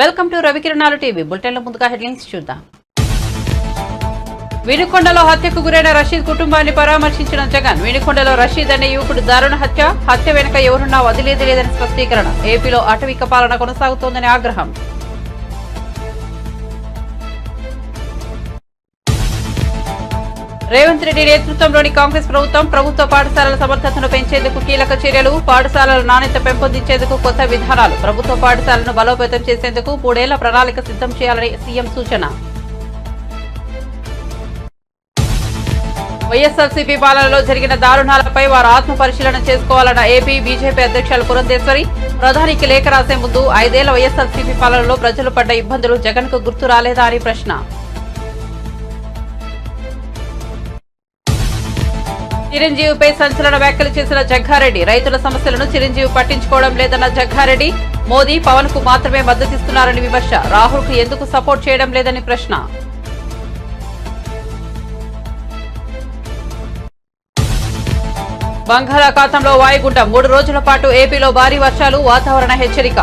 Welcome to రవికిరణాలు TV బులెటిన్ల ముందుగా headlines చూద్దాం. వినుకొండలో హత్యకు గురైన రషీద్ కుటుంబాన్ని పరామర్శించిన జగన్. వినుకొండలో రషీద్ అనే యువకుడు దారుణ హత్య వెనుక ఎవరున్నా వదిలేది లేదని స్పష్టీకరణ. ఏపీలో అటవిక పాలన కొనసాగుతోందని ఆగ్రహం. రేవంత్ రెడ్డి నేతృత్వంలోని కాంగ్రెస్ ప్రభుత్వ పాఠశాలల సమర్థతను పెంచేందుకు కీలక చర్యలు. పాఠశాలల నాణ్యత పెంపొందించేందుకు కొత్త విధానాలు. ప్రభుత్వ పాఠశాలను బలోపేతం చేసేందుకు 3 ఏళ్ల ప్రణాళిక సిద్ధం చేయాలని సీఎం సూచన. వైఎస్ఆర్సీపీ పాలనలో జరిగిన దారుణాలపై వారు ఆత్మ పరిశీలన చేసుకోవాలన్న ఏపీ బీజేపీ అధ్యక్షులు పురంధేశ్వరి. ప్రధానికి లేఖ రాసే ముందు 5 ఏళ్ల వైఎస్ఆర్సీపీ పాలనలో ప్రజలు పడ్డ ఇబ్బందులు జగన్ కు గుర్తు రాలేదా అని ప్రశ్న. చిరంజీవిపై సంచలన వ్యాఖ్యలు చేసిన జగ్గారెడ్డి. రైతుల సమస్యలను చిరంజీవి పట్టించుకోవడం లేదన్న జగ్గారెడ్డి. మోదీ పవన్ కు మాత్రమే మద్దతిస్తున్నారని విమర్శ. రాహుల్ కు ఎందుకు సపోర్ట్ చేయడం లేదని ప్రశ్న. బంగాళాఖాతంలో వాయుగుండం 3 రోజుల పాటు ఏపీలో భారీ వర్షాలు. వాతావరణ హెచ్చరిక.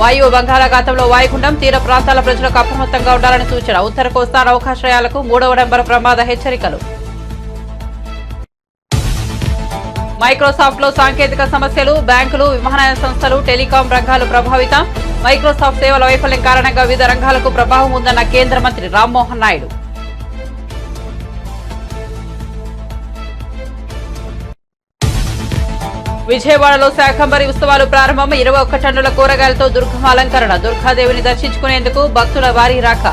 వాయువు బంగాళాఖాతంలో వాయుగుండం. తీర ప్రాంతాల ప్రజలకు అప్రమత్తంగా ఉండాలని సూచన. ఉత్తర కోస్తా నౌకాశ్రయాలకు 3వ నెంబర్ ప్రమాద హెచ్చరికలు. మైక్రోసాఫ్ట్ లో సాంకేతిక సమస్యలు. బ్యాంకులు, విమానయాన సంస్థలు, టెలికాం రంగాలు ప్రభావితం. మైక్రోసాఫ్ట్ సేవల వైఫల్యం కారణంగా వివిధ రంగాలకు ప్రభావం ఉందన్న కేంద్ర మంత్రి రామ్మోహన్ నాయుడు. విజయవాడలో శాకంబరి ఉత్సవాలు ప్రారంభం. 21 టన్నుల కూరగాయలతో దుర్గమ్మ అలంకరణ. దుర్గాదేవిని దర్శించుకునేందుకు భక్తుల భారీ రాక.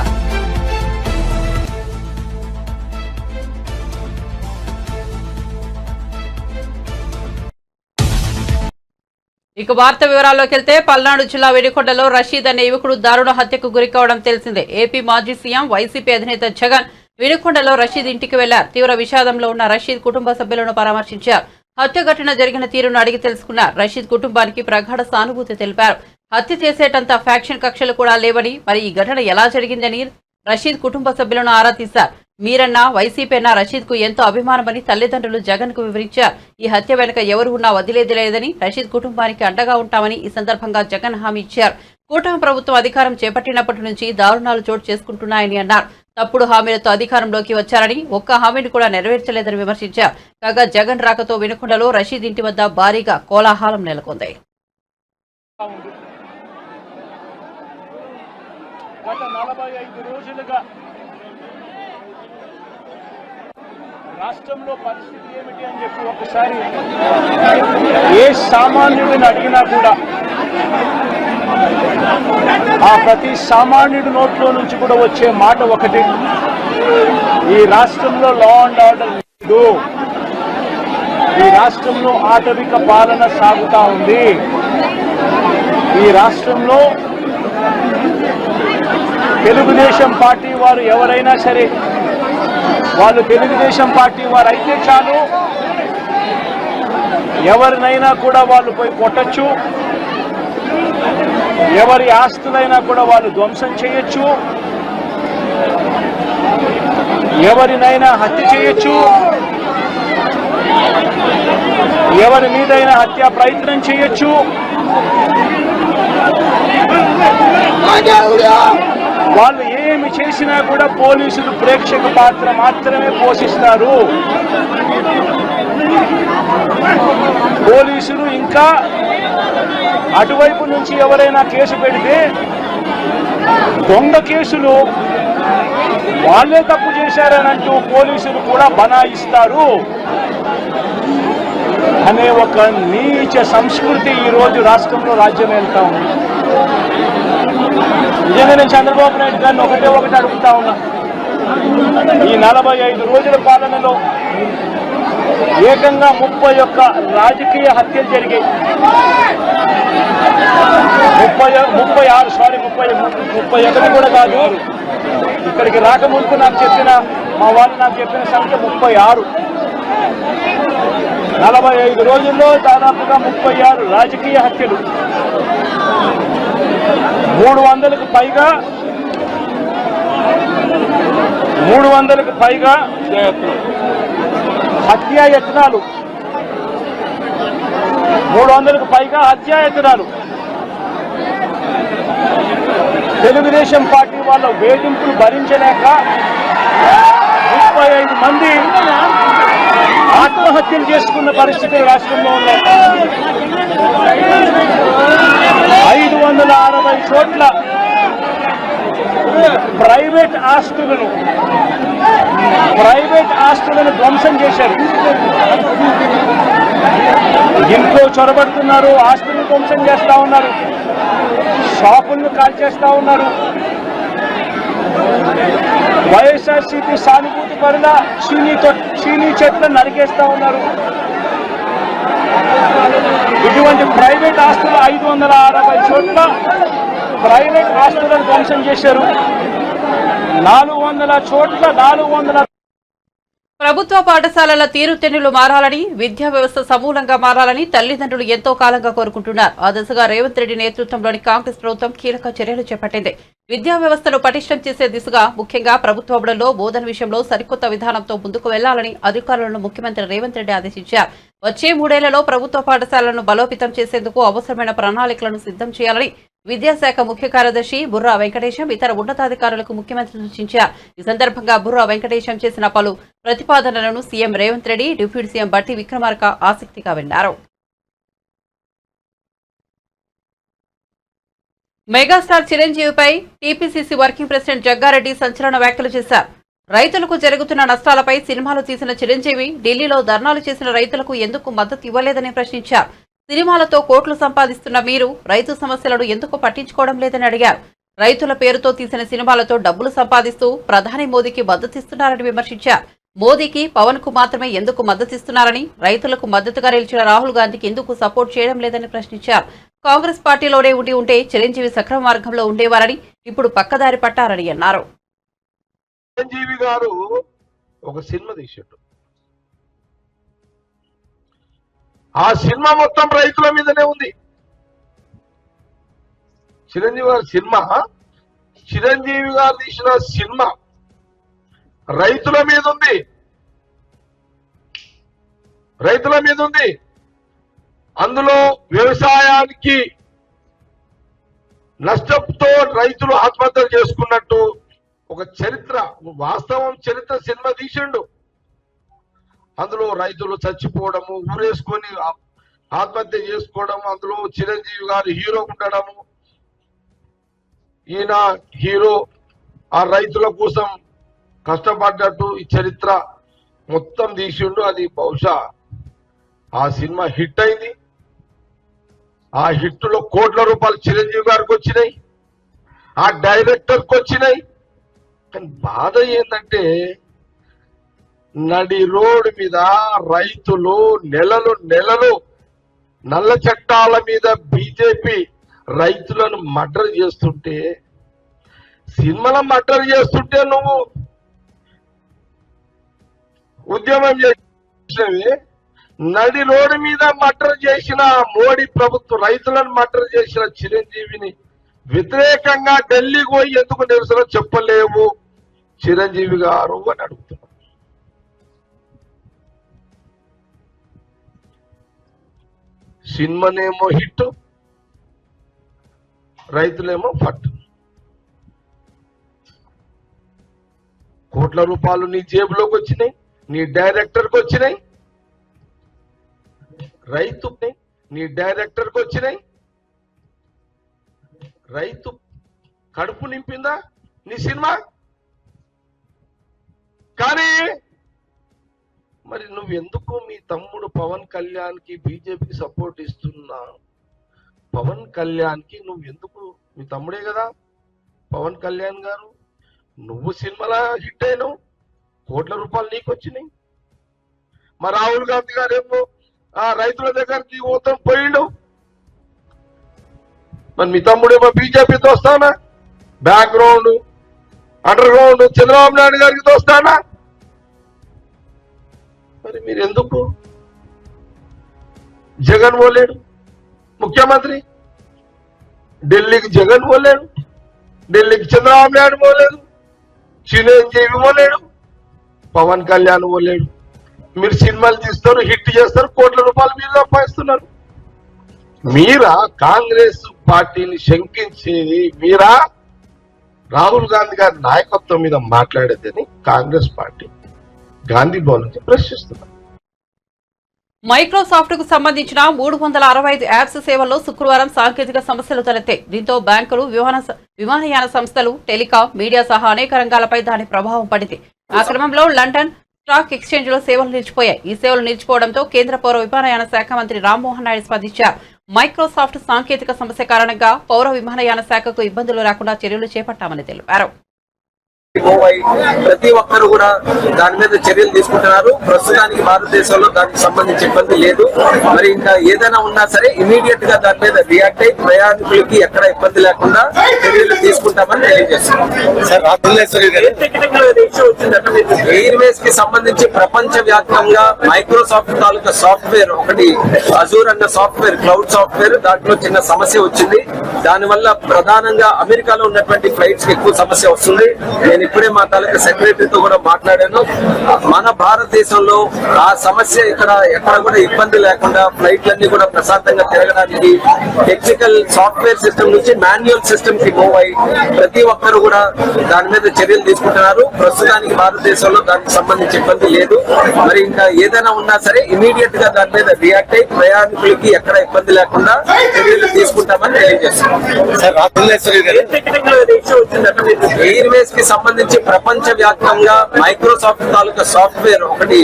ఇక వార్త వివరాల్లోకి వెళ్తే పల్నాడు జిల్లా వినుకొండలో రషీద్ అనే యువకుడు దారుణ హత్యకు గురికావడం తెలిసిందే. ఏపీ మాజీ సీఎం వైసీపీ అధినేత జగన్ వినుకొండలో రషీద్ ఇంటికి వెళ్లారు. తీవ్ర విషాదంలో ఉన్న రషీద్ కుటుంబ సభ్యులను పరామర్శించారు. హత్య ఘటన జరిగిన తీరును అడిగి తెలుసుకున్నారు. రషీద్ కుటుంబానికి ప్రగాఢ సానుభూతి తెలిపారు. హత్య చేసేటంత ఫ్యాక్షన్ కక్షలు కూడా లేవని, మరి ఈ ఘటన ఎలా జరిగిందని రషీద్ కుటుంబ సభ్యులను ఆరా తీశారు. మీరన్నా వైసీపీ అన్నా రషీద్ కు ఎంతో అభిమానమని తల్లిదండ్రులు జగన్ కు వివరించారు. ఈ హత్య వెనుక ఎవరు ఉన్నా వదిలేది లేదని, రషీద్ కుటుంబానికి అండగా ఉంటామని ఈ సందర్భంగా జగన్ హామీ ఇచ్చారు. కూటమి ప్రభుత్వం అధికారం చేపట్టినప్పటి నుంచి దారుణాలు చోటు చేసుకుంటున్నాయని అన్నారు. తప్పుడు హామీలతో అధికారంలోకి వచ్చారని, ఒక్క హామీని కూడా నెరవేర్చలేదని విమర్శించారు. కాగా జగన్ రాకతో వినుకొండలో రషీద్ ఇంటి వద్ద భారీగా కోలాహలం నెలకొంది. గత 45 రోజులుగా రాష్ట్రంలో పరిస్థితి ఏమిటి అని చెప్పి ఒకసారి ఏ సామాన్యుడిని అడిగినా కూడా ఆ ప్రతి సామాన్యుడి నోట్లో నుంచి కూడా వచ్చే మాట ఒకటి, ఈ రాష్ట్రంలో లా అండ్ ఆర్డర్ లేదు, ఈ రాష్ట్రంలో ఆటవిక పాలన సాగుతా ఉంది, ఈ రాష్ట్రంలో తెలుగుదేశం పార్టీ వారు ఎవరైనా సరే వాళ్ళు తెలుగుదేశం పార్టీ వారు అయితే చాలు, ఎవరినైనా కూడా వాళ్ళు పోయి కొట్టచ్చు, ఎవరి ఆస్తులైనా కూడా వాళ్ళు ధ్వంసం చేయొచ్చు, ఎవరినైనా హత్య చేయొచ్చు, ఎవరి మీదైనా హత్యా ప్రయత్నం చేయొచ్చు. వాళ్ళు ఏమి చేసినా కూడా పోలీసులు ప్రేక్షక పాత్ర మాత్రమే పోషిస్తారు. పోలీసులు ఇంకా అటువైపు నుంచి ఎవరైనా కేసు పెడితే దొంగ కేసులు వాళ్ళే తప్పు చేశారనంటూ పోలీసులు కూడా బనాయిస్తారు అనే ఒక నీచ సంస్కృతి ఈరోజు రాష్ట్రంలో రాజ్యం వెళ్తా ఉంది. నిజంగా నేను చంద్రబాబు నాయుడు గారిని ఒకటి అడుగుతా ఉన్నా, ఈ 45 రోజుల పాలనలో ఏకంగా 31 రాజకీయ హత్యలు జరిగాయి. 31 కూడా కాదు, ఇక్కడికి రాకముందు మా వాళ్ళు నాకు చెప్పిన సంఖ్య 36. 45 రోజుల్లో దాదాపుగా 36 రాజకీయ హత్యలు, 300కు పైగా హత్యాయత్నాలు, 300కు పైగా హత్యాయత్నాలు. తెలుగుదేశం పార్టీ వాళ్ళ వేధింపులు భరించలేక 35 మంది ఆత్మహత్యలు చేసుకున్న పరిస్థితి రాష్ట్రంలో ఉన్నాయి. 560 చోట్ల ప్రైవేట్ ఆస్తులను ధ్వంసం చేశారు. ఇంట్లో చొరబడుతున్నారు, ఆస్తులను ధ్వంసం చేస్తా ఉన్నారు, షాపులను కాల్చేస్తా ఉన్నారు. వైఎస్ఆర్సీపీ సానుభూతి పరుల చీనీ చెట్లను నరికేస్తా ఉన్నారు. ఇటువంటి ప్రైవేట్ ఆస్తులు 560 చోట్ల ప్రైవేట్ ఆస్తులను ధ్వంసం చేశారు. 400 చోట్ల 400 ప్రభుత్వ పాఠశాలల తీరుతెన్నులు మారాలని, విద్యా వ్యవస్థ సమూలంగా మారాలని తల్లిదండ్రులు ఎంతో కాలంగా కోరుకుంటున్నారు. ఆ దిశగా రేవంత్ రెడ్డి నేతృత్వంలోని కాంగ్రెస్ ప్రభుత్వం కీలక చర్యలు చేపట్టింది. విద్యా వ్యవస్థను పటిష్టం చేసే దిశగా ముఖ్యంగా ప్రభుత్వ బడుల్లో బోధన విషయంలో సరికొత్త విధానంతో ముందుకు వెళ్లాలని అధికారులను ముఖ్యమంత్రి రేవంత్ రెడ్డి ఆదేశించారు. వచ్చే 3 ఏళ్లలో ప్రభుత్వ పాఠశాలలను బలోపేతం చేసేందుకు అవసరమైన ప్రణాళికలను సిద్ధం చేయాలని విద్యాశాఖ ముఖ్య కార్యదర్శి బుర్రా వెంకటేశం ఇతర ఉన్నతాధికారులకు ముఖ్యమంత్రి సూచించారు. ఈ సందర్భంగా బుర్రా వెంకటేశం చేసిన పలు ప్రతిపాదనలను CM Revanth Reddy, deputy CM Bhatti Vikramarka ఆసక్తిగా విన్నారు. మెగాస్టార్ చిరంజీవిపై టీపీసీసీ వర్కింగ్ ప్రెసిడెంట్ జగ్గారెడ్డి సంచలన వ్యాఖ్యలు చేశారు. రైతులకు జరుగుతున్న నష్టాలపై సినిమాలు తీసిన చిరంజీవి ఢిల్లీలో ధర్నాలు చేసిన రైతులకు ఎందుకు మద్దతు ఇవ్వలేదని ప్రశ్నించారు. సినిమాలతో కోట్లు సంపాదిస్తున్న మీరు రైతు సమస్యలను ఎందుకు పట్టించుకోవడం లేదని అడిగారు. రైతుల పేరుతో తీసిన సినిమాలతో డబ్బులు సంపాదిస్తూ ప్రధాని మోదీకి మద్దతిస్తున్నారని విమర్శించారు. మోదీకి పవన్ కు మాత్రమే ఎందుకు మద్దతిస్తున్నారని, రైతులకు మద్దతుగా నిలిచిన రాహుల్ గాంధీకి ఎందుకు సపోర్ట్ చేయడం లేదని ప్రశ్నించారు. కాంగ్రెస్ పార్టీలోనే ఉంటే చిరంజీవి సక్రమ మార్గంలో ఉండేవారని, ఇప్పుడు పక్కదారి పట్టారని అన్నారు. చిరంజీవి గారు ఒక సినిమా తీసాడు. ఆ సినిమా మొత్తం రైతుల మీదనే ఉంది. చిరంజీవి గారి సినిమా, చిరంజీవి గారు తీసిన సినిమా రైతుల మీద ఉంది. రైతుల మీద ఉంది. అందులో వ్యవసాయానికి నష్టంతో రైతులు ఆత్మహత్యలు చేసుకున్నట్టు ఒక చరిత్ర, వాస్తవం చరిత్ర సినిమా తీసిండు. అందులో రైతులు చచ్చిపోవడము, ఊరేసుకొని ఆత్మహత్య చేసుకోవడం, అందులో చిరంజీవి గారు హీరో ఉండడము, ఈయన హీరో ఆ రైతుల కోసం కష్టపడ్డట్టు ఈ చరిత్ర మొత్తం తీసిండు. అది బహుశా ఆ సినిమా హిట్ అయింది. ఆ హిట్ లో కోట్ల రూపాయలు చిరంజీవి గారికి వచ్చినాయి, ఆ డైరెక్టర్కి వచ్చినాయి. కానీ బాధ ఏంటంటే నడి రోడ్డు మీద రైతులు నెలలు నల్ల చట్టాల మీద బీజేపీ రైతులను మర్డర్ చేస్తుంటే, సినిమాల మర్డర్ చేస్తుంటే నువ్వు ఉద్యమం చేసినవి. నడి రోడ్డు మీద మర్డర్ చేసిన మోడీ ప్రభుత్వం రైతులను మర్డర్ చేసిన చిరంజీవిని వ్యతిరేకంగా ఢిల్లీకి పోయి ఎందుకు నిరసన చెప్పలేవు చిరంజీవి గారు అని అడుగుతున్నారు. సినిమానేమో హిట్, రైతులేమో ఫట్. కోట్ల రూపాయలు నీ జేబులోకి వచ్చినాయి, నీ డైరెక్టర్కి వచ్చినాయి. నీ డైరెక్టర్కి వచ్చినాయి. రైతు కడుపు నింపిందా నీ సినిమా? కానీ మరి నువ్వెందుకు మీ తమ్ముడు పవన్ కళ్యాణ్కి బీజేపీకి సపోర్ట్ ఇస్తున్నా? పవన్ కళ్యాణ్కి నువ్వెందుకు, మీ తమ్ముడే కదా పవన్ కళ్యాణ్ గారు, నువ్వు సినిమాలో హిట్ అయినావు, కోట్ల రూపాయలు నీకు వచ్చినాయి. మరి రాహుల్ గాంధీ గారు ఏమో ఆ రైతుల దగ్గరికి మొత్తం పోయిండు. మరి మీ తమ్ముడేమో బీజేపీతో వస్తానా, background under ground Chandrababu Naidu గారికి తోస్తానా? మరి మీరు ఎందుకు? జగన్ పోలేడు ముఖ్యమంత్రి, ఢిల్లీకి జగన్ పోలేడు, ఢిల్లీకి చంద్రబాబు నాయుడు పోలేదు, చిరంజీవి పోలేడు, పవన్ కళ్యాణ్ పోలేడు. మీరు సినిమాలు తీస్తారు, హిట్ చేస్తారు, కోట్ల రూపాయలు మీరు సంపాదిస్తున్నారు. మీరా కాంగ్రెస్ పార్టీని శంకించేది? మీరా రాహుల్ గాంధీ గారి నాయకత్వం మీద మాట్లాడేదని కాంగ్రెస్ పార్టీ గాంధీ భవన్ నుంచి ప్రశ్నిస్తున్నారు. మైక్రోసాఫ్ట్ కు సంబంధించిన 365 యాప్స్ సేవల్లో శుక్రవారం సాంకేతిక సమస్యలు తలెత్తాయి. దీంతో బ్యాంకులు, విమానయాన సంస్థలు, టెలికాం, మీడియా సహా అనేక రంగాలపై దాని ప్రభావం పడింది. ఆ క్రమంలో లండన్ స్టాక్ ఎక్స్చేంజ్ లో సేవలు నిలిచిపోయాయి. ఈ సేవలు నిలిచిపోవడంతో కేంద్ర పౌర విమానయాన శాఖ మంత్రి రామ్మోహన్ నాయుడు స్పందించారు. మైక్రోసాఫ్ట్ సాంకేతిక సమస్య కారణంగా పౌర విమానయాన శాఖకు ఇబ్బందులు రాకుండా చర్యలు చేపట్టామని తెలిపారు. ప్రతి ఒక్కరు కూడా దాని మీద చర్యలు తీసుకుంటున్నారు. ప్రస్తుతానికి భారతదేశంలో దానికి సంబంధించి ఇబ్బంది లేదు. మరి ఇంకా ఏదైనా ఉన్నా సరే ఇమీడియట్ గా దాని మీద రియాక్ట్ అయి ప్రయాణికులకి ఎక్కడ ఇబ్బంది లేకుండా చర్యలు తీసుకుంటామని తెలియజేస్తున్నాం. ఎయిర్వేస్ కి సంబంధించి ప్రపంచ వ్యాప్తంగా మైక్రోసాఫ్ట్ తాలూకా సాఫ్ట్వేర్ ఒకటి అజూర్ అన్న సాఫ్ట్వేర్, క్లౌడ్ సాఫ్ట్వేర్, దాంట్లో చిన్న సమస్య వచ్చింది. దానివల్ల ప్రధానంగా అమెరికాలో ఉన్నటువంటి ఫ్లైట్స్ కి ఎక్కువ సమస్య వస్తుంది. నేను ఇప్పుడే మా తాలూకా సెక్రటరీతో కూడా మాట్లాడాను. మన భారతదేశంలో ఆ సమస్య ఎక్కడ కూడా ఇబ్బంది లేకుండా ఫ్లైట్లన్నీ కూడా ప్రశాంతంగా తిరగడానికి టెక్నికల్ సాఫ్ట్వేర్ సిస్టమ్ నుంచి మాన్యువల్ సిస్టమ్ కి మూవ్ అయ్యి ప్రతి ఒక్కరు కూడా దాని మీద చర్యలు తీసుకుంటున్నారు. ప్రస్తుతానికి భారతదేశంలో దానికి సంబంధించి ఇబ్బంది లేదు. మరి ఇంకా ఏదైనా ఉన్నా సరే ఇమీడియట్ గా దాని మీద రియాక్ట్ అయి ప్రయాణికులకి ఎక్కడ ఇబ్బంది లేకుండా చర్యలు తీసుకుంటామని తెలియజేస్తున్నాం. ఎయిర్వేస్ కి సంబంధించి ప్రపంచ వ్యాప్తంగా మైక్రోసాఫ్ట్ తాలూకా సాఫ్ట్వేర్ ఒకటి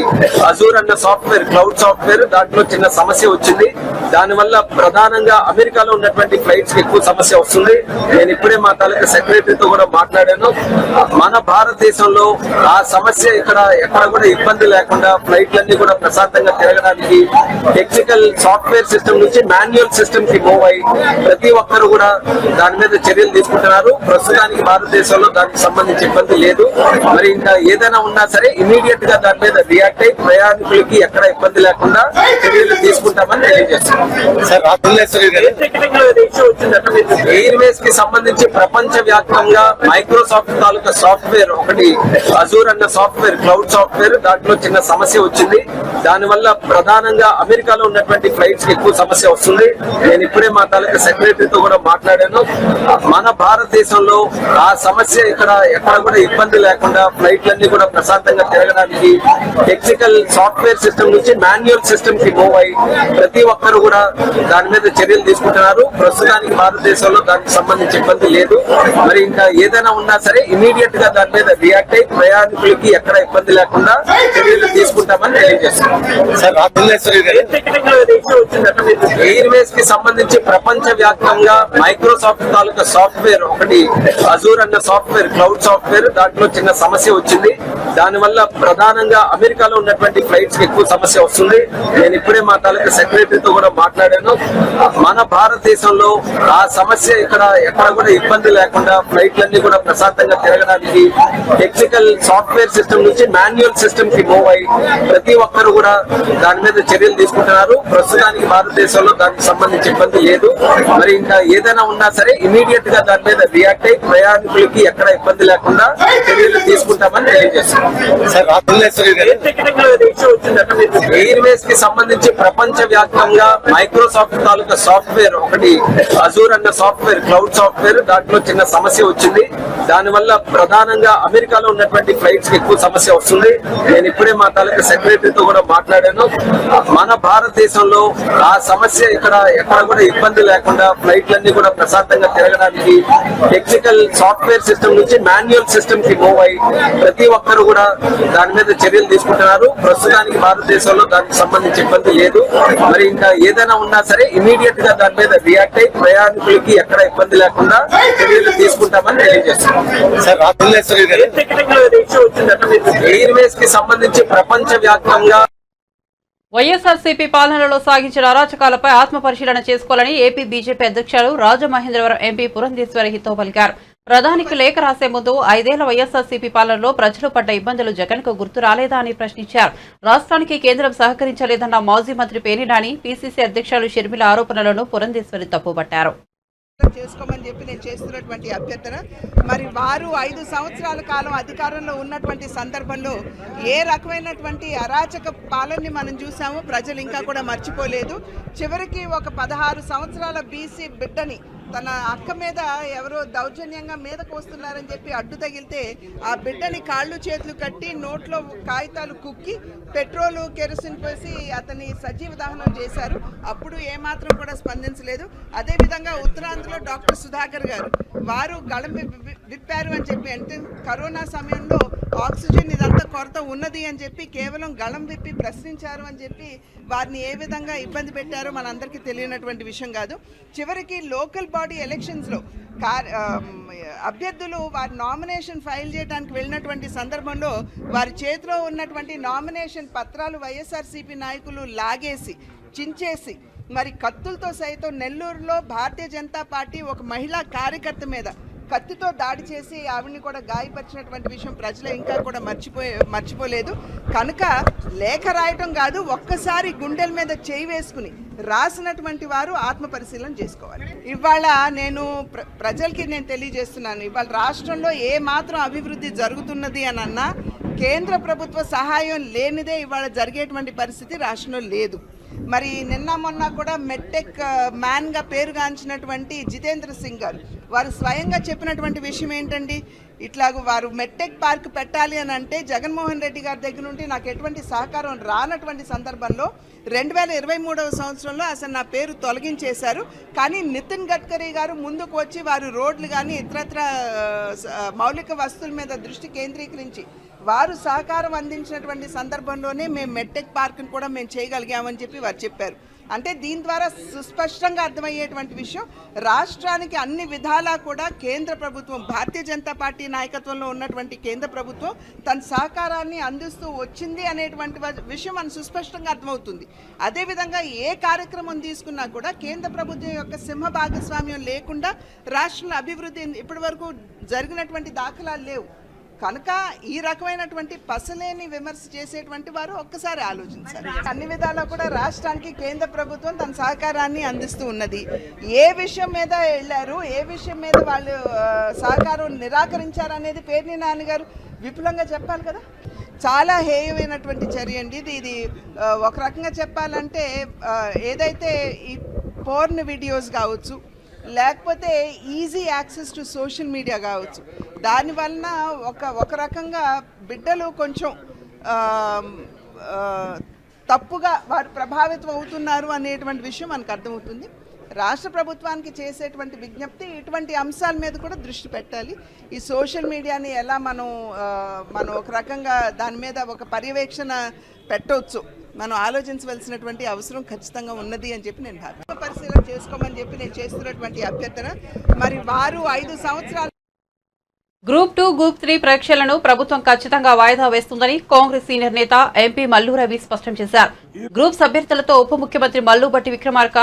అజూర్ అన్న సాఫ్ట్వేర్, క్లౌడ్ సాఫ్ట్వేర్, దాంట్లో చిన్న సమస్య వచ్చింది. దానివల్ల ప్రధానంగా అమెరికాలో ఉన్నటువంటి ఫ్లైట్స్ కి ఎక్కువ సమస్య వస్తుంది. నేను ఇప్పుడే మా తాలూకా సెక్రటరీతో కూడా మాట్లాడాను. మన భారతదేశంలో ఆ సమస్య ఎక్కడ కూడా ఇబ్బంది లేకుండా ఫ్లైట్లన్నీ కూడా ప్రశాంతంగా తిరగడానికి టెక్నికల్ సాఫ్ట్వేర్ సిస్టమ్ నుంచి మాన్యువల్ సిస్టమ్ కి మూవ్ అయ్యి ప్రతి ఒక్కరు కూడా దాని మీద చర్యలు తీసుకుంటున్నారు. ప్రస్తుతానికి భారతదేశంలో దానికి సంబంధించి ఇబ్బంది లేదు. మరి ఇంకా ఏదైనా ఉన్నా సరే ఇమీడియట్ గా దాని మీద రియాక్ట్ అయి ప్రయాణికులకి ఎక్కడ ఇబ్బంది లేకుండా చర్యలు తీసుకుంటామని తెలియజేస్తున్నాం. ఎయిర్వేస్ కి సంబంధించి ప్రపంచ వ్యాప్తంగా మైక్రోసాఫ్ట్ తాలూకా సాఫ్ట్వేర్ ఒకటి అజూర్ అన్న సాఫ్ట్వేర్, క్లౌడ్ సాఫ్ట్వేర్, దాంట్లో చిన్న సమస్య వచ్చింది. దానివల్ల ప్రధానంగా అమెరికాలో ఉన్నటువంటి ఫ్లైట్స్ కి ఎక్కువ సమస్య వస్తుంది. నేను ఇప్పుడే మా తాలూకా సెక్రటరీతో కూడా మాట్లాడాను. మన భారతదేశంలో ఆ సమస్య ఎక్కడ కూడా ఇబ్బంది లేకుండా ఫ్లైట్లన్నీ కూడా ప్రశాంతంగా తిరగడానికి టెక్నికల్ సాఫ్ట్వేర్ సిస్టమ్ నుంచి మాన్యువల్ సిస్టమ్ కి మూవ్ అయ్యి ప్రతి ఒక్కరు కూడా దాని మీద చర్యలు తీసుకుంటున్నారు. ప్రస్తుతానికి భారతదేశంలో దానికి సంబంధించి ఇబ్బంది లేదు. మరి ఇంకా ఏదైనా ఉన్నా సరే ఇమీడియట్ గా దాని మీద రియాక్ట్ అయి ప్రయాణికులకి ఎక్కడ ఇబ్బంది లేకుండా చర్యలు తీసుకుంటామని తెలియజేస్తున్నాం. ఎయిర్వేస్ కి సంబంధించి ప్రపంచ వ్యాప్తంగా మైక్రోసాఫ్ట్ తాలూకా సాఫ్ట్వేర్ ఒకటి అజూర్ అన్న సాఫ్ట్వేర్, క్లౌడ్ సాఫ్ట్వేర్, దాంట్లో చిన్న సమస్య వచ్చింది. దానివల్ల ప్రధానంగా అమెరికాలో ఉన్నటువంటి ఫ్లైట్స్ కి ఎక్కువ సమస్య వస్తుంది. నేను ఇప్పుడే మా తాలూకా సెక్రటరీతో కూడా మాట్లాడాను. మన భారతదేశంలో ఆ సమస్య ఎక్కడ కూడా ఇబ్బంది లేకుండా ఫ్లైట్లన్నీ కూడా ప్రశాంతంగా తిరగడానికి టెక్నికల్ సాఫ్ట్వేర్ సిస్టమ్ నుంచి మాన్యువల్ సిస్టమ్ కి మూవ్ అయ్యి ప్రతి ఒక్కరు కూడా దాని మీద చర్యలు తీసుకుంటున్నారు. ప్రస్తుతానికి భారతదేశంలో దానికి సంబంధించి ఇబ్బంది లేదు. మరి ఇంకా ఏదైనా ఉన్నా సరే ఇమీడియట్ గా దాని మీద రియాక్ట్ అయి ప్రయాణికులకి ఎక్కడ ఇబ్బంది లేకుండా చర్యలు తీసుకుంటామని తెలియజేస్తున్నాం. ఎయిర్వేస్ కి సంబంధించి ప్రపంచ వ్యాప్తంగా మైక్రోసాఫ్ట్ తాలూకా సాఫ్ట్వేర్ ఒకటి అజూర్ అన్న సాఫ్ట్వేర్, క్లౌడ్ సాఫ్ట్వేర్, దాంట్లో చిన్న సమస్య వచ్చింది. దానివల్ల ప్రధానంగా అమెరికాలో ఉన్నటువంటి ఫ్లైట్స్ కి ఎక్కువ సమస్య వస్తుంది. నేను ఇప్పుడే మా తాలూకా సెక్రటరీతో కూడా మాట్లాడాను. మన భారతదేశంలో ఆ సమస్య ఎక్కడ కూడా ఇబ్బంది లేకుండా ఫ్లైట్లన్నీ కూడా ప్రశాంతంగా తిరగడానికి టెక్నికల్ సాఫ్ట్వేర్ సిస్టమ్ నుంచి మాన్యువల్ సిస్టమ్ కి మూవ్ అయ్యి ప్రతి ఒక్కరు కూడా దాని మీద చర్యలు తీసుకుంటున్నారు. ప్రస్తుతానికి భారతదేశంలో దానికి సంబంధించి ఇబ్బంది లేదు. మరి ఇంకా ఏదైనా ఉన్నా సరే ఇమీడియట్ గా దాని మీద రియాక్ట్ అయి ప్రయాణికులకి ఎక్కడ ఇబ్బంది లేకుండా చర్యలు తీసుకుంటామని తెలియజేస్తున్నాం. ఎయిర్వేస్ కి సంబంధించి ప్రపంచ వ్యాప్తంగా వైఎస్ఆర్సీపీ పాలనలో సాగించిన అరాచకాలపై ఆత్మ పరిశీలన చేసుకోవాలని ఏపీ బీజేపీ అధ్యక్షులు రాజమహేంద్రవరం ఎంపీ పురంధేశ్వరి హితవు పలికారు. ప్రధానికి లేఖ రాసే ముందు 5 ఏళ్ల వైఎస్ఆర్సీపీ పాలనలో ప్రజలు పడ్డ ఇబ్బందులు జగన్ కు గుర్తు రాలేదా అని ప్రశ్నించారు. రాష్ట్రానికి కేంద్రం సహకరించలేదన్న మాజీ మంత్రి పేర్ని పీసీసీ అధ్యక్షులు షర్మిల ఆరోపణలను పురంధేశ్వరి తప్పుపట్టారు. చేసుకోమని చెప్పి నేను చేస్తున్నటువంటి అభ్యర్థన. మరి వారు 5 సంవత్సరాల కాలం అధికారంలో ఉన్నటువంటి సందర్భంలో ఏ రకమైనటువంటి అరాచక పాలనని మనం చూసాము, ప్రజలు ఇంకా కూడా మర్చిపోలేదు. చివరికి ఒక 16 సంవత్సరాల బీసీ బిడ్డని తన అక్క మీద ఎవరో దౌర్జన్యంగా మీదకు వస్తున్నారని చెప్పి అడ్డు తగిలితే ఆ బిడ్డని కాళ్ళు చేతులు కట్టి నోట్లో కాగితాలు కుక్కి పెట్రోలు కెరసిన్ పోసి అతన్ని సజీవ దహనం చేశారు. అప్పుడు ఏమాత్రం కూడా స్పందించలేదు. అదేవిధంగా ఉత్తరాంధ్రలో డాక్టర్ సుధాకర్ గారు వారు గళం విప్పారు అని చెప్పి, అంటే కరోనా సమయంలో ఆక్సిజన్ ఇదంతా కొరత ఉన్నది అని చెప్పి కేవలం గళం విప్పి ప్రశ్నించారు అని చెప్పి వారిని ఏ విధంగా ఇబ్బంది పెట్టారో మనందరికీ తెలియనటువంటి విషయం కాదు. చివరికి లోకల్ బాడీ ఎలక్షన్స్లో అభ్యర్థులు వారి నామినేషన్ ఫైల్ చేయడానికి వెళ్ళినటువంటి సందర్భంలో వారి చేతిలో ఉన్నటువంటి నామినేషన్ పత్రాలు వైఎస్ఆర్సీపీ నాయకులు లాగేసి చించేసి మరి కత్తులతో సైతం నెల్లూరులో భారతీయ జనతా పార్టీ ఒక మహిళా కార్యకర్త మీద కత్తితో దాడి చేసి ఆవిడ్ని కూడా గాయపరిచినటువంటి విషయం ప్రజలు ఇంకా కూడా మర్చిపోలేదు. కనుక లేఖ రాయటం కాదు, ఒక్కసారి గుండెల మీద చేయి వేసుకుని రాసినటువంటి వారు ఆత్మ పరిశీలన చేసుకోవాలి. ఇవాళ నేను ప్రజలకి తెలియజేస్తున్నాను, ఇవాళ రాష్ట్రంలో ఏ మాత్రం అభివృద్ధి జరుగుతున్నది అని అన్నా కేంద్ర ప్రభుత్వ సహాయం లేనిదే ఇవాళ జరిగేటువంటి పరిస్థితి రాష్ట్రంలో లేదు. మరి నిన్న మొన్న కూడా మెట్టెక్ మ్యాన్గా పేరుగాంచినటువంటి జితేంద్ర సింగ్ గారు వారు స్వయంగా చెప్పినటువంటి విషయం ఏంటండి, ఇట్లాగ వారు మెట్టెక్ పార్క్ పెట్టాలి అని అంటే జగన్మోహన్ రెడ్డి గారి దగ్గర నుండి నాకు ఎటువంటి సహకారం రానటువంటి సందర్భంలో 2023వ సంవత్సరంలో అసలు నా పేరు తొలగించేశారు. కానీ నితిన్ గడ్కరీ గారు ముందుకు వచ్చి వారు రోడ్లు కానీ ఇతరత్ర మౌలిక వస్తువుల మీద దృష్టి కేంద్రీకరించి వారు సహకారం అందించినటువంటి సందర్భంలోనే మేము మెట్టెక్ పార్క్ని కూడా మేము చేయగలిగామని చెప్పి వారు చెప్పారు. అంటే దీని ద్వారా సుస్పష్టంగా అర్థమయ్యేటువంటి విషయం, రాష్ట్రానికి అన్ని విధాలా కూడా కేంద్ర ప్రభుత్వం భారతీయ జనతా పార్టీ నాయకత్వంలో ఉన్నటువంటి కేంద్ర ప్రభుత్వం తన సహకారాన్ని అందిస్తూ వచ్చింది అనేటువంటి విషయం మనకు సుస్పష్టంగా అర్థమవుతుంది. అదేవిధంగా ఏ కార్యక్రమం తీసుకున్నా కూడా కేంద్ర ప్రభుత్వం యొక్క సింహ భాగస్వామ్యం లేకుండా రాష్ట్రంలో అభివృద్ధి ఇప్పటి వరకు జరిగినటువంటి దాఖలాలు లేవు. కనుక ఈ రకమైనటువంటి పసలేని విమర్శ చేసేటువంటి వారు ఒక్కసారి ఆలోచించాలి. అన్ని విధాలా కూడా రాష్ట్రానికి కేంద్ర ప్రభుత్వం తన సహకారాన్ని అందిస్తూ ఉన్నది. ఏ విషయం మీద వెళ్ళారు, ఏ విషయం మీద వాళ్ళు సహకారం నిరాకరించారు అనేది పేర్ని నాన్నగారు విపులంగా చెప్పాలి కదా. చాలా హేయమైనటువంటి చర్య అండి ఇది. ఒక రకంగా చెప్పాలంటే ఏదైతే ఈ పోర్న్ వీడియోస్ కావచ్చు, లేకపోతే easy access to social media కావచ్చు, దానివలన ఒక రకంగా బిడ్డలు కొంచెం తప్పుగా వారు ప్రభావితం అవుతున్నారు అనేటువంటి విషయం మనకు అర్థమవుతుంది. రాష్ట్ర ప్రభుత్వానికి చేసేటువంటి విజ్ఞప్తి ఇటువంటి అంశాల మీద కూడా దృష్టి పెట్టాలి. ఈ సోషల్ మీడియాని ఎలా మనం ఒక రకంగా దాని మీద ఒక పర్యవేక్షణ పెట్టవచ్చు, మనం ఆలోచించవలసినటువంటి అవసరం ఖచ్చితంగా ఉన్నది అని చెప్పి నేను పరిశీలన చేసుకోమని చెప్పి నేను చేస్తున్నటువంటి అభ్యర్థన. మరి వారు 5 సంవత్సరాలు గ్రూప్ 2, గ్రూప్ 3 పరీక్షలను ప్రభుత్వం ఖచ్చితంగా వాయిదా వేస్తుందని కాంగ్రెస్ సీనియర్ నేత ఎంపీ మల్లు రవి స్పష్టం చేశారు. గ్రూప్స్ అభ్యర్థులతో ఉప ముఖ్యమంత్రి మల్లు భట్టి విక్రమార్క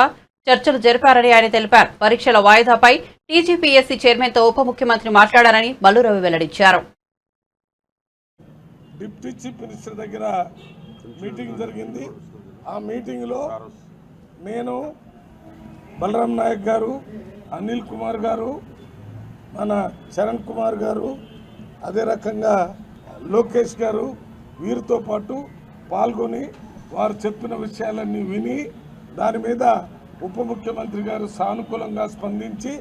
చర్చలు జరిపారని ఆయన తెలిపారు. పరీక్షల వాయిదాపై టీజీపీఎస్సీ చైర్మన్తో ఉప ముఖ్యమంత్రి మాట్లాడారని మల్లు రవి వెల్లడించారు. డిప్యూటీ చీఫ్ మినిస్టర్ దగ్గర మీటింగ్ జరిగింది. ఆ మీటింగ్లో నేను, బలరాం నాయక్ గారు, అనిల్ కుమార్ గారు, మన చరణ్ కుమార్ గారు, అదే రకంగా లోకేష్ గారు వీరితో పాటు పాల్గొని వారు చెప్పిన విషయాలన్నీ విని దాని మీద ఉప ముఖ్యమంత్రి గారు సానుకూలంగా స్పందించి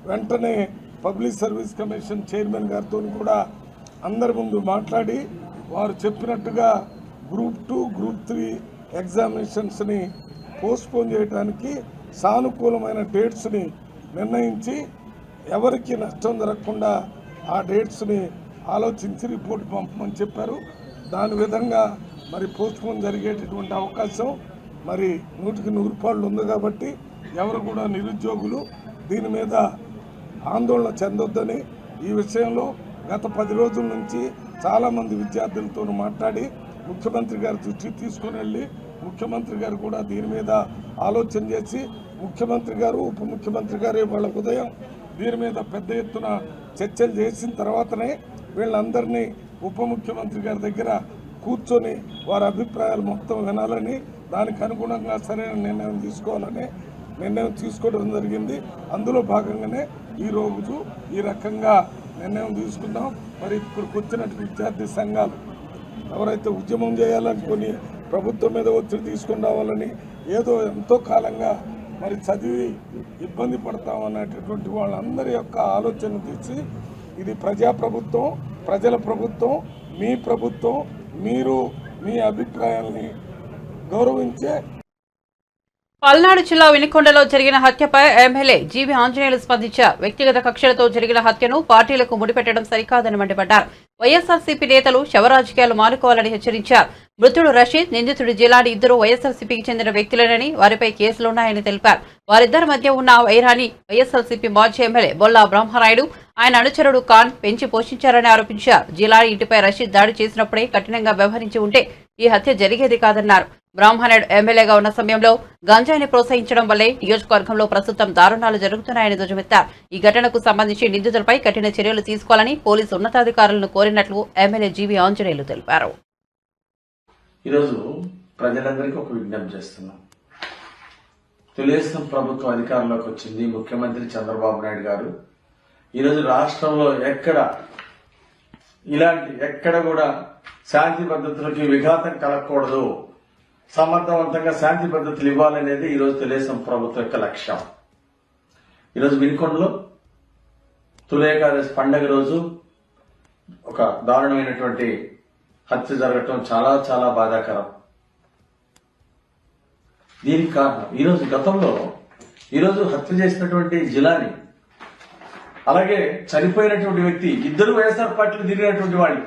వెంటనే పబ్లిక్ సర్వీస్ కమిషన్ చైర్మన్ గారితో కూడా అందరి ముందు మాట్లాడి వారు చెప్పినట్టుగా గ్రూప్ 2, గ్రూప్ 3 ఎగ్జామినేషన్స్ని పోస్ట్పోన్ చేయడానికి సానుకూలమైన డేట్స్ని నిర్ణయించి ఎవరికి నష్టం జరగకుండా ఆ డేట్స్ని ఆలోచించి రిపోర్ట్ పంపమని చెప్పారు. దాని విధంగా మరి పోస్ట్పోన్ జరిగేటటువంటి అవకాశం మరి 100కి 100 ఉంది. కాబట్టి ఎవరు కూడా నిరుద్యోగులు దీని మీద ఆందోళన చెందొద్దని, ఈ విషయంలో గత 10 రోజుల నుంచి చాలామంది విద్యార్థులతో మాట్లాడి ముఖ్యమంత్రి గారి దృష్టికి తీసుకుని వెళ్ళి ముఖ్యమంత్రి గారు కూడా దీని మీద ఆలోచన చేసి ముఖ్యమంత్రి గారు, ఉప ముఖ్యమంత్రి గారు వాళ్ళ ఉదయం దీని మీద పెద్ద ఎత్తున చర్చలు చేసిన తర్వాతనే వీళ్ళందరినీ ఉప ముఖ్యమంత్రి గారి దగ్గర కూర్చొని వారి అభిప్రాయాలు మొత్తం వినాలని, దానికి అనుగుణంగా సరైన నిర్ణయం తీసుకోవాలని నిర్ణయం తీసుకోవడం జరిగింది. అందులో భాగంగానే ఈరోజు ఈ రకంగా నిర్ణయం తీసుకున్నాం. మరి ఇక్కడికి వచ్చినట్టు విద్యార్థి సంఘాలు ఎవరైతే ఉద్యమం చేయాలనుకుని ప్రభుత్వం మీద ఒత్తిడి తీసుకుని రావాలని ఏదో ఎంతో కాలంగా మరి చదివి ఇబ్బంది పడతామనేటటువంటి వాళ్ళందరి యొక్క ఆలోచన తీసి ఇది ప్రజాప్రభుత్వం, ప్రజల ప్రభుత్వం, మీ ప్రభుత్వం, మీరు మీ అభిప్రాయాల్ని గౌరవించే. పల్నాడు జిల్లా వినుకొండలో జరిగిన హత్యపై ఎమ్మెల్యే జీవి ఆంజనేయులు స్పందించారు. వ్యక్తిగత కక్షలతో జరిగిన హత్యను పార్టీలకు ముడిపెట్టడం సరికాదని మండిపడ్డారు. వైఎస్ఆర్సీపీ నేతలు శవరాజకీయాలు మానుకోవాలని హెచ్చరించారు. మృతుడు రషీద్, నిందితుడు జిలాని ఇద్దరు వైఎస్ఆర్సీపీకి చెందిన వ్యక్తులేనని, వారిపై కేసులున్నాయని తెలిపారు. వారిద్దరి మధ్య ఉన్న వైరాన్ని వైఎస్ఆర్సీపీ మాజీ ఎమ్మెల్యే బొల్లా బ్రహ్మనాయుడు, ఆయన అనుచరుడు ఖాన్ పెంచి పోషించారని ఆరోపించారు. జిలాని ఇంటిపై రషీద్ దాడి చేసినప్పుడే కఠినంగా వ్యవహరించి ఉంటే ఈ హత్య జరిగేది కాదన్నారు. బ్రహ్మనాయుడు ఎమ్మెల్యేగా ఉన్న సమయంలో గంజాయిని ప్రోత్సహించడం వల్లే నియోజకవర్గంలో ప్రస్తుతం దారుణాలు జరుగుతున్నాయని ధ్వజమెత్తారు. ఈ ఘటనకు సంబంధించి నిందితులపై కఠిన చర్యలు తీసుకోవాలని పోలీసు ఉన్నతాధికారులను కోరినట్లు ఎమ్మెల్యే జీవి ఆంజనేయులు తెలిపారు. ఈరోజు ప్రజలందరికీ ఒక విజ్ఞప్తి చేస్తున్నాం. తెలుగుదేశం ప్రభుత్వం అధికారంలోకి వచ్చింది, ముఖ్యమంత్రి చంద్రబాబు నాయుడు గారు ఈరోజు రాష్ట్రంలో ఎక్కడ కూడా శాంతి భద్రతలకి విఘాతం కలగకూడదు, సమర్థవంతంగా శాంతి భద్రతలు ఇవ్వాలనేది ఈరోజు తెలుగుదేశం ప్రభుత్వం యొక్క లక్ష్యం. ఈరోజు వినుకొండలో తొలి ఏకాదశి పండగ రోజు ఒక దారుణమైనటువంటి హత్య జరగటం చాలా చాలా బాధాకరం. దీనికి కారణం ఈరోజు గతంలో హత్య చేసినటువంటి జిలాని, అలాగే చనిపోయినటువంటి వ్యక్తి ఇద్దరు వైఎస్ఆర్ పార్టీలో తిరిగినటువంటి వాళ్ళు,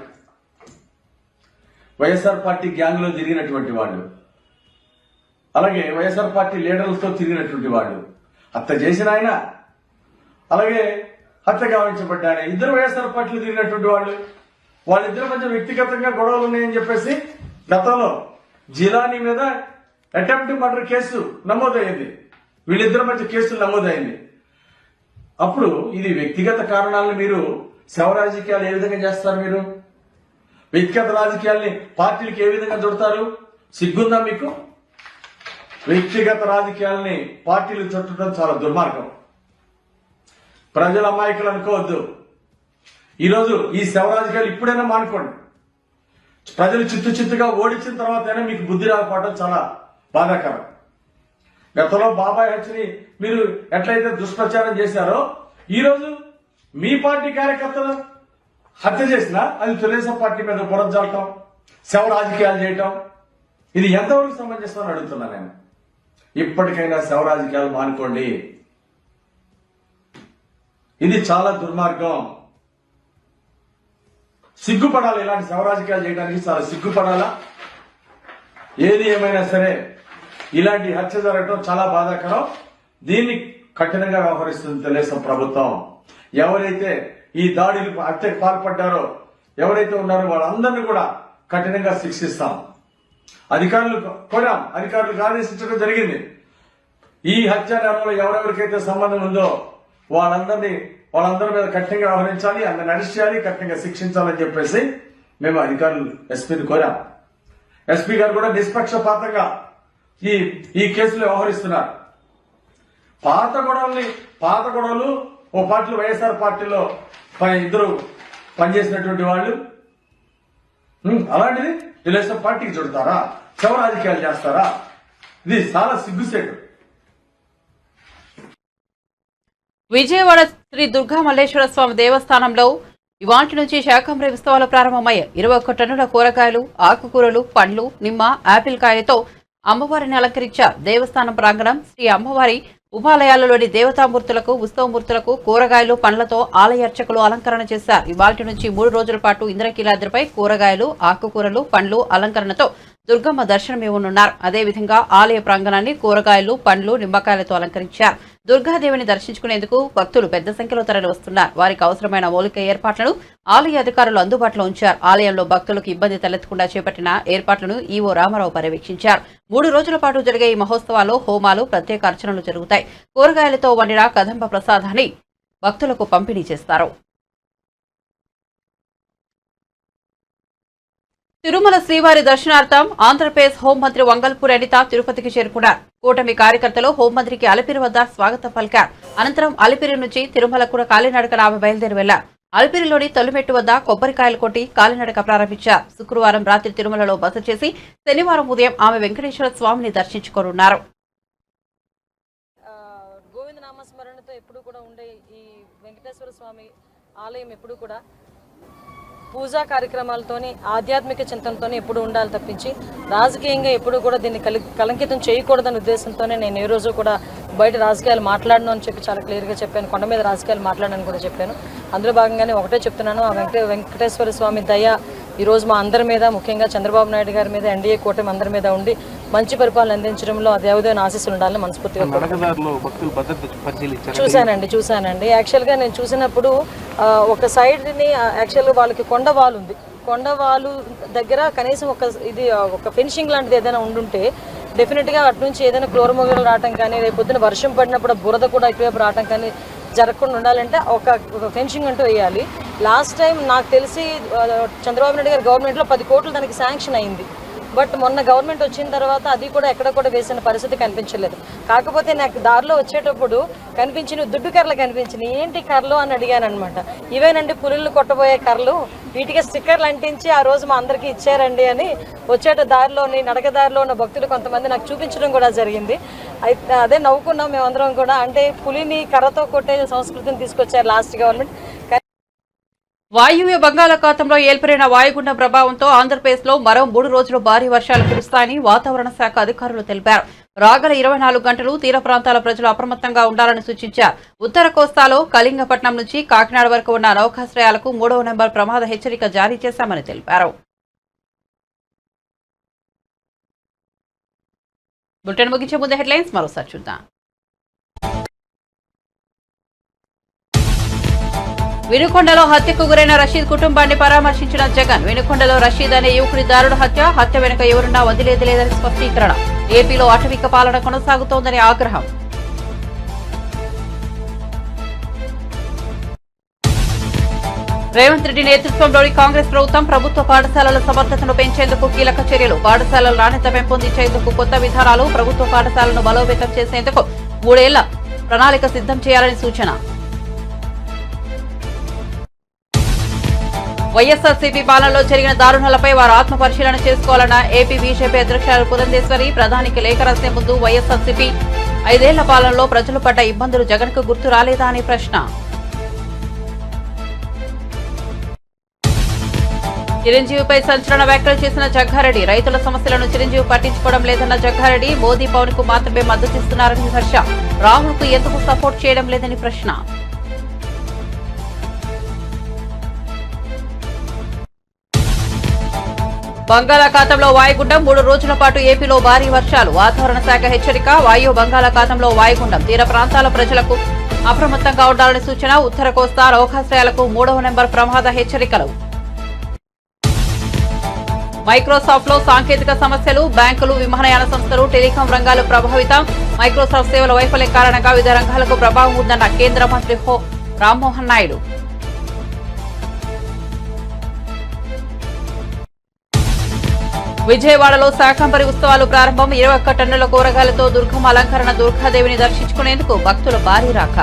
వైఎస్ఆర్ పార్టీ గ్యాంగ్ లో తిరిగినటువంటి వాళ్ళు, అలాగే వైఎస్ఆర్ పార్టీ లీడర్లతో తిరిగినటువంటి వాళ్ళు, హత్య చేసిన ఆయన అలాగే హత్య గావించబడ్డ ఆయన ఇద్దరు వైఎస్ఆర్ పార్టీలో తిరిగినటువంటి వాళ్ళు, వాళ్ళిద్దరి మధ్య వ్యక్తిగతంగా గొడవలు ఉన్నాయని చెప్పేసి గతంలో జిలానీ మీద అటెంప్ట్ మర్డర్ కేసు నమోదయ్యింది. వీళ్ళిద్దరి మధ్య కేసులు నమోదైంది. అప్పుడు ఇది వ్యక్తిగత కారణాలను మీరు శవ రాజకీయాలు ఏ విధంగా చేస్తారు? మీరు వ్యక్తిగత రాజకీయాల్ని పార్టీలకు ఏ విధంగా చుడతారు? సిగ్గుందా మీకు? వ్యక్తిగత రాజకీయాల్ని పార్టీలు చుట్టడం చాలా దుర్మార్గం. ప్రజల అమాయకులు అనుకోవద్దు. ఈరోజు ఈ శవ రాజకీయాలు ఇప్పుడైనా మానుకోండి. ప్రజలు చిత్తుగా ఓడించిన తర్వాతైనా మీకు బుద్ధి రాకపోవడం చాలా బాధాకరం. గతంలో బాబాయ్ హత్యని మీరు ఎట్లయితే దుష్ప్రచారం చేశారో, ఈరోజు మీ పార్టీ కార్యకర్తలు హత్య చేసినా అది తెలుగుదేశం పార్టీ మీద బురదజల్లటం, శవ రాజకీయాలు చేయటం, ఇది ఎంతవరకు సమంజసం అని అడుగుతున్నా నేను. ఇప్పటికైనా శవ రాజకీయాలు మానుకోండి. ఇది చాలా దుర్మార్గం. సిగ్గుపడాలి. ఇలాంటి శవ రాజకీయాలు చేయడానికి చాలా సిగ్గుపడాలా? ఏది ఏమైనా సరే ఇలాంటి హత్య జరగడం చాలా బాధాకరం. దీన్ని కఠినంగా వ్యవహరిస్తుంది తెలుగుదేశం ప్రభుత్వం. ఎవరైతే ఈ దాడికి హత్యకు పాల్పడ్డారో, ఎవరైతే ఉన్నారో వాళ్ళందరినీ కూడా కఠినంగా శిక్షిస్తాం. అధికారులకు ఆదేశించడం జరిగింది. ఈ హత్య నేరంలో ఎవరెవరికైతే సంబంధం ఉందో వాళ్ళందరి మీద కఠినంగా వ్యవహరించాలి, అందరిని అరెస్ట్ చేయాలి, కఠినంగా శిక్షించాలని చెప్పేసి మేము అధికారులు ఎస్పీని కోరాం. ఎస్పీ గారు కూడా నిష్పక్షపాతంగా ఈ కేసులో వ్యవహరిస్తున్నారు. పాత గొడవలు ఓ పార్టీలో వైఎస్ఆర్ పార్టీలో ఇద్దరు పనిచేసినటువంటి వాళ్ళు, అలాంటిది తెలుగుదేశం పార్టీకి చుడతారా? శవ రాజకీయాలు చేస్తారా? ఇది చాలా సిగ్గుసేటు. విజయవాడ శ్రీ దుర్గా మల్లేశ్వర స్వామి దేవస్థానంలో ఇవాంటి నుంచి శాకంబరి ఉత్సవాలు ప్రారంభమయ్యాయి. 21 టన్నుల కూరగాయలు, ఆకుకూరలు, పండ్లు, నిమ్మ, ఆపిల్ కాయలతో అమ్మవారిని అలంకరించారు. దేవస్థానం ప్రాంగణం శ్రీ అమ్మవారి ఉపాలయాలలోని దేవతామూర్తులకు, ఉత్సవమూర్తులకు కూరగాయలు, పండ్లతో ఆలయ అర్చకులు అలంకరణ చేశారు. ఇవాల్టి నుంచి 3 రోజుల పాటు ఇంద్రకీలాద్రిపై కూరగాయలు, ఆకుకూరలు, పండ్లు అలంకరణతో దుర్గమ్మ దర్శనమివ్వనున్నారు. అదేవిధంగా ఆలయ ప్రాంగణాన్ని కూరగాయలు, పండ్లు, నిమ్మకాయలతో అలంకరించారు. దుర్గాదేవిని దర్శించుకునేందుకు భక్తులు పెద్ద సంఖ్యలో తరలి వస్తున్నారు. వారికి అవసరమైన మౌలిక ఏర్పాట్లను ఆలయ అధికారులు అందుబాటులో ఉంచారు. ఆలయంలో భక్తులకు ఇబ్బంది తలెత్తకుండా చేపట్టిన ఏర్పాట్లను ఈవో రామారావు పర్యవేక్షించారు. 3 రోజుల పాటు జరిగే ఈ మహోత్సవాల్లో హోమాలు, ప్రత్యేక అర్చనలు జరుగుతాయి. కూరగాయలతో వండిన కదంబ ప్రసాదాన్ని భక్తులకు పంపిణీ చేస్తారు. తిరుమల శ్రీవారి దర్శనార్థం ఆంధ్రప్రదేశ్ హోంమంత్రి వంగల్పూడి అనిత తిరుపతికి చేరుకున్నారు. కూటమి కార్యకర్తలు హోంమంత్రికి అలిపిరి వద్ద స్వాగతం పలికారు. అనంతరం అలిపిరి నుంచి తిరుమలకు కాలినడకన ఆమె బయలుదేరి వెళ్లారు. అలిపిరిలోని తొలిమెట్టు వద్ద కొబ్బరికాయలు కొట్టి కాలినడక ప్రారంభించారు. శుక్రవారం రాత్రి తిరుమలలో బస చేసి శనివారం ఉదయం ఆమె వెంకటేశ్వర స్వామిని దర్శించుకోనున్నారు. స్వామి ఆలయం ఎప్పుడు కూడా పూజా కార్యక్రమాలతోని ఆధ్యాత్మిక చింతనతోనే ఎప్పుడు ఉండాలి తప్పించి రాజకీయంగా ఎప్పుడు కూడా దీన్ని కలంకితం చేయకూడదనే ఉద్దేశంతోనే నేను ఏ రోజు కూడా బయట రాజకీయాలు మాట్లాడను అని చెప్పి చాలా క్లియర్గా చెప్పాను. కొండ మీద రాజకీయాలు మాట్లాడనని కూడా చెప్పాను. అందులో భాగంగానే ఒకటే చెప్తున్నాను, ఆ వెంకటేశ్వర స్వామి దయ ఈరోజు మా అందరి మీద, ముఖ్యంగా చంద్రబాబు నాయుడు గారి మీద, ఎన్డీఏ కూటమి అందరి మీద ఉండి మంచి పరిపాలన అందించడంలో ఆ దేవదేవుని ఆశీస్సులు ఉండాలని మనస్ఫూర్తిగా చూశానండి. యాక్చువల్గా నేను చూసినప్పుడు ఒక సైడ్ని యాక్చువల్గా వాళ్ళకి కొండవాలు ఉంది. కొండవాలు దగ్గర కనీసం ఒక ఫినిషింగ్ లాంటిది ఏదైనా ఉండుంటే డెఫినెట్గా అటు నుంచి ఏదైనా క్లోరమోగలు రావటం కానీ, రేపు పొద్దున వర్షం పడినప్పుడు బురద కూడా ఎక్కువైపు రావటం కానీ జరగకుండా ఉండాలంటే ఒక ఫెన్సింగ్ అంటూ వేయాలి. లాస్ట్ టైం నాకు తెలిసి చంద్రబాబు నాయుడు గారి గవర్నమెంట్లో 10 కోట్లు దానికి శాంక్షన్ అయింది. బట్ మొన్న గవర్నమెంట్ వచ్చిన తర్వాత అది కూడా ఎక్కడ కూడా వేసిన పరిస్థితి కనిపించలేదు. కాకపోతే నాకు దారిలో వచ్చేటప్పుడు కనిపించిన దుడ్డు కర్రలు కనిపించినాయి. ఏంటి కర్రలు అని అడిగాను అనమాట. ఇవేనండి పులులు కొట్టబోయే కర్రలు, వీటికి స్టిక్కర్లు అంటించి ఆ రోజు మా అందరికీ ఇచ్చారండి అని దారిలోని నడక దారిలో ఉన్న భక్తులు కొంతమంది నాకు చూపించడం కూడా జరిగింది. అయితే అదే నవ్వుకున్నాం మేమందరం కూడా. అంటే పులిని కర్రతో కొట్టే సంస్కృతిని తీసుకొచ్చారు లాస్ట్ గవర్నమెంట్. వాయువ్య బంగాళాఖాతంలో ఏర్పడిన వాయుగుండం ప్రభావంతో ఆంధ్రప్రదేశ్లో మరో 3 రోజులు భారీ వర్షాలు కురుస్తాయని వాతావరణ శాఖ అధికారులు తెలిపారు. రాగల 24 గంటలు తీర ప్రాంతాల ప్రజలు అప్రమత్తంగా ఉండాలని సూచించారు. ఉత్తర కోస్తాలో కళింగపట్నం నుంచి కాకినాడ వరకు ఉన్న నౌకాశ్రయాలకు 3వ నెంబర్ ప్రమాద హెచ్చరిక జారీ చేశామని తెలిపారు. బులెటిన్ ముగించే ముందు హెడ్లైన్స్ మరోసారి చూద్దాం. వినుకొండలో హత్యకు గురైన రషీద్ కుటుంబాన్ని పరామర్శించిన జగన్. వినుకొండలో రషీద్ అనే యువకుడి దారుణ హత్య వెనుక ఎవరున్నా వదిలేది లేదని స్పష్టీకరణ. ఏపీలో అటవిక పాలన కొనసాగుతోందని ఆగ్రహం. రేవంత్ రెడ్డి నేతృత్వంలోని కాంగ్రెస్ ప్రభుత్వ పాఠశాలల సమర్థతను పెంచేందుకు కీలక చర్యలు. పాఠశాలల నాణ్యత పెంపొందించేందుకు కొత్త విధానాలు. ప్రభుత్వ పాఠశాలను బలోపేతం చేసేందుకు 3 ఏళ్ల ప్రణాళిక సిద్ధం చేయాలని సూచన. వైఎస్ఆర్సీపీ పాలనలో జరిగిన దారుణాలపై వారు ఆత్మపరిశీలన చేసుకోవాలన్న ఏపీ బీజేపీ అధ్యక్షురాలు పురంధేశ్వరి. ప్రధానికి లేఖ రాసే ముందు వైఎస్ఆర్సీపీ 5 ఏళ్ల పాలనలో ప్రజలు పడ్డ ఇబ్బందులు జగన్కు గుర్తు రాలేదా అని ప్రశ్న. చిరంజీవిపై సంచలన వ్యాఖ్యలు చేసిన జగ్గారెడ్డి. రైతుల సమస్యలను చిరంజీవి పట్టించుకోవడం లేదన్న జగ్గారెడ్డి. మోదీ పవన్ కు మాత్రమే మద్దతిస్తున్నారని విమర్శ. రాహుల్ కు ఎందుకు సపోర్ట్ చేయడం లేదని ప్రశ్న. బంగాళాఖాతంలో వాయుగుండం 3 రోజుల పాటు ఏపీలో భారీ వర్షాలు. వాతావరణ శాఖ హెచ్చరిక. వాయువ్య బంగాళాఖాతంలో వాయుగుండం. తీర ప్రాంతాల ప్రజలకు అప్రమత్తంగా ఉండాలని సూచన. ఉత్తర కోస్తా నౌకాశ్రయాలకు 3వ నెంబర్ ప్రమాద హెచ్చరికలు. మైక్రోసాఫ్ట్ లో సాంకేతిక సమస్యలు. బ్యాంకులు, విమానయాన సంస్థలు, టెలికాం రంగాలు ప్రభావితం. మైక్రోసాఫ్ట్ సేవల వైఫల్యం కారణంగా వివిధ రంగాలకు ప్రభావం ఉందన్న కేంద్ర మంత్రి రామ్మోహన్ నాయుడు. విజయవాడలో శాకంబరి ఉత్సవాలు ప్రారంభం. 21 టన్నుల కూరగాయలతో దుర్గమ్మ అలంకరణ. దుర్గాదేవిని దర్శించుకునేందుకు భక్తుల భారీ రాక.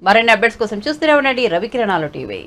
మరిన్ని అప్డేట్స్ కోసం చూస్తూనే ఉండండి రవికిరణాలు టీవీ.